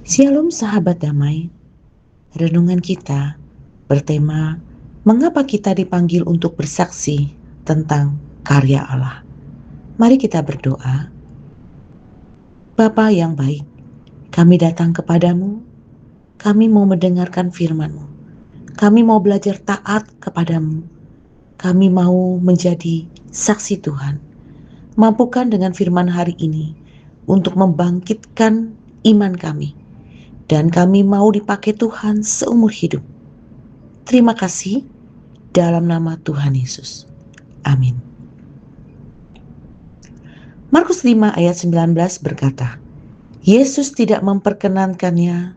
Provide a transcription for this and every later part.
Shalom sahabat damai, renungan kita bertema mengapa kita dipanggil untuk bersaksi tentang karya Allah. Mari kita berdoa. Bapa yang baik, kami datang kepadamu, kami mau mendengarkan firman-Mu, kami mau belajar taat kepadamu, kami mau menjadi saksi Tuhan. Mampukan dengan firman hari ini untuk membangkitkan iman kami, dan kami mau dipakai Tuhan seumur hidup. Terima kasih dalam nama Tuhan Yesus. Amin. Markus 5 ayat 19 berkata, Yesus tidak memperkenankannya,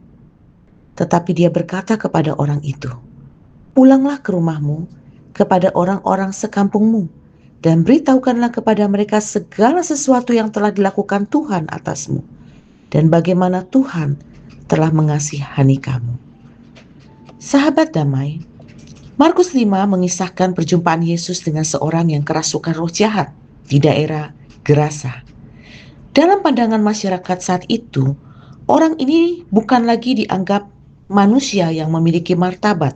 tetapi dia berkata kepada orang itu, pulanglah ke rumahmu, kepada orang-orang sekampungmu, dan beritahukanlah kepada mereka segala sesuatu yang telah dilakukan Tuhan atasmu, dan bagaimana Tuhan telah mengasihani kamu. Sahabat damai, Markus 5 mengisahkan perjumpaan Yesus dengan seorang yang kerasukan roh jahat di daerah Gerasa. Dalam pandangan masyarakat saat itu, orang ini bukan lagi dianggap manusia yang memiliki martabat,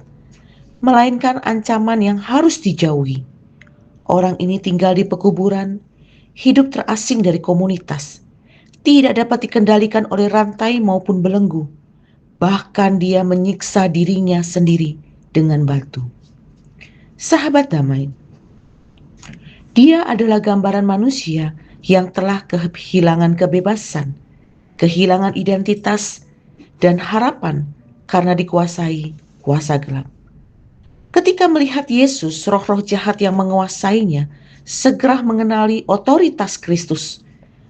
melainkan ancaman yang harus dijauhi. Orang ini tinggal di pekuburan, hidup terasing dari komunitas, tidak dapat dikendalikan oleh rantai maupun belenggu. Bahkan dia menyiksa dirinya sendiri dengan batu. Sahabat damai, dia adalah gambaran manusia yang telah kehilangan kebebasan, kehilangan identitas, dan harapan karena dikuasai kuasa gelap. Ketika melihat Yesus, roh-roh jahat yang menguasainya segera mengenali otoritas Kristus.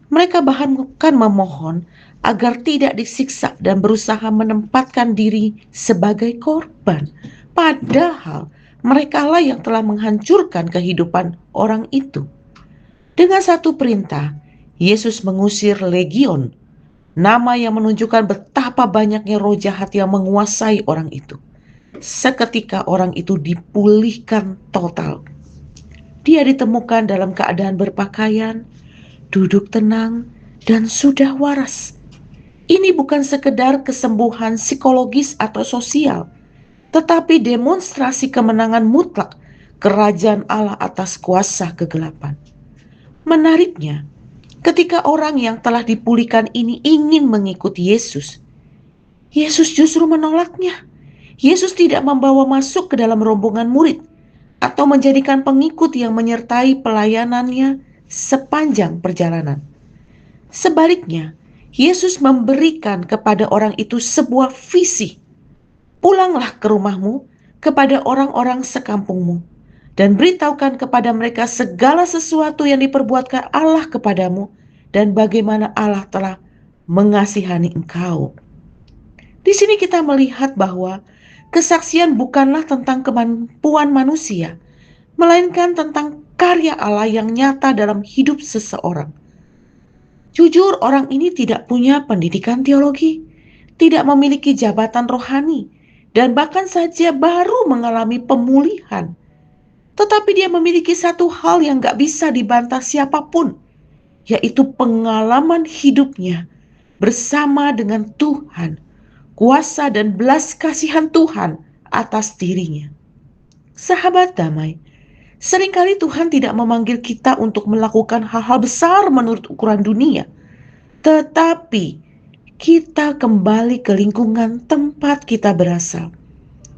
Mereka bahkan memohon agar tidak disiksa dan berusaha menempatkan diri sebagai korban. Padahal merekalah yang telah menghancurkan kehidupan orang itu. Dengan satu perintah, Yesus mengusir legion, nama yang menunjukkan betapa banyaknya roh jahat yang menguasai orang itu. Seketika orang itu dipulihkan total. Dia ditemukan dalam keadaan berpakaian, duduk tenang, dan sudah waras. Ini bukan sekedar kesembuhan psikologis atau sosial, tetapi demonstrasi kemenangan mutlak kerajaan Allah atas kuasa kegelapan. Menariknya, ketika orang yang telah dipulihkan ini ingin mengikuti Yesus, Yesus justru menolaknya. Yesus tidak membawa masuk ke dalam rombongan murid atau menjadikan pengikut yang menyertai pelayanannya sepanjang perjalanan. Sebaliknya, Yesus memberikan kepada orang itu sebuah visi. Pulanglah ke rumahmu, kepada orang-orang sekampungmu, dan beritahukan kepada mereka segala sesuatu yang diperbuatkan Allah kepadamu, dan bagaimana Allah telah mengasihani engkau. Di sini kita melihat bahwa kesaksian bukanlah tentang kemampuan manusia, melainkan tentang karya Allah yang nyata dalam hidup seseorang. Jujur, orang ini tidak punya pendidikan teologi, tidak memiliki jabatan rohani, dan bahkan saja baru mengalami pemulihan. Tetapi dia memiliki satu hal yang gak bisa dibantah siapapun, yaitu pengalaman hidupnya bersama dengan Tuhan, kuasa dan belas kasihan Tuhan atas dirinya. Sahabat damai, seringkali Tuhan tidak memanggil kita untuk melakukan hal-hal besar menurut ukuran dunia, tetapi kita kembali ke lingkungan tempat kita berasal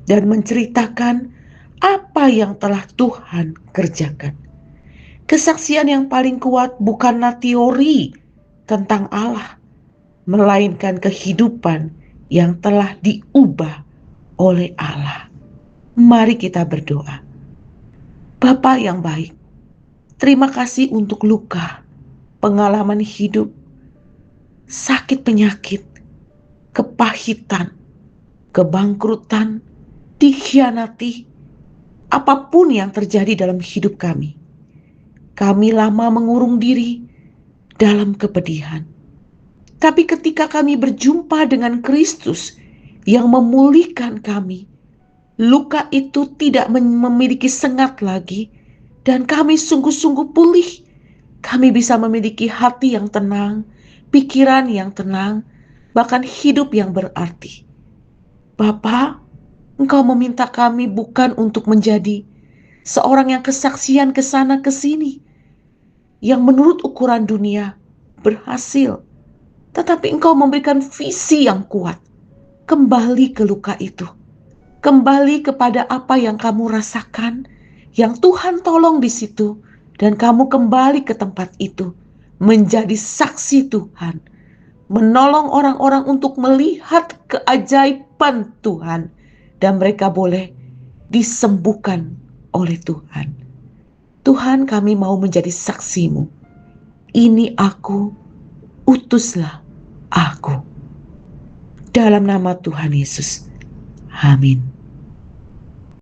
dan menceritakan apa yang telah Tuhan kerjakan. Kesaksian yang paling kuat bukanlah teori tentang Allah, melainkan kehidupan yang telah diubah oleh Allah. Mari kita berdoa. Bapa yang baik, terima kasih untuk luka, pengalaman hidup, sakit penyakit, kepahitan, kebangkrutan, dikhianati, apapun yang terjadi dalam hidup kami. Kami lama mengurung diri dalam kepedihan. Tapi ketika kami berjumpa dengan Kristus yang memulihkan kami, luka itu tidak memiliki sengat lagi, dan kami sungguh-sungguh pulih. Kami bisa memiliki hati yang tenang, pikiran yang tenang, bahkan hidup yang berarti. Bapa, Engkau meminta kami bukan untuk menjadi seorang yang kesaksian ke sana ke sini, yang menurut ukuran dunia berhasil, tetapi Engkau memberikan visi yang kuat. Kembali ke luka itu, kembali kepada apa yang kamu rasakan, yang Tuhan tolong di situ, dan kamu kembali ke tempat itu, menjadi saksi Tuhan, menolong orang-orang untuk melihat keajaiban Tuhan, dan mereka boleh disembuhkan oleh Tuhan. Tuhan, kami mau menjadi saksi-Mu. Ini aku, utuslah aku. Dalam nama Tuhan Yesus. Amin.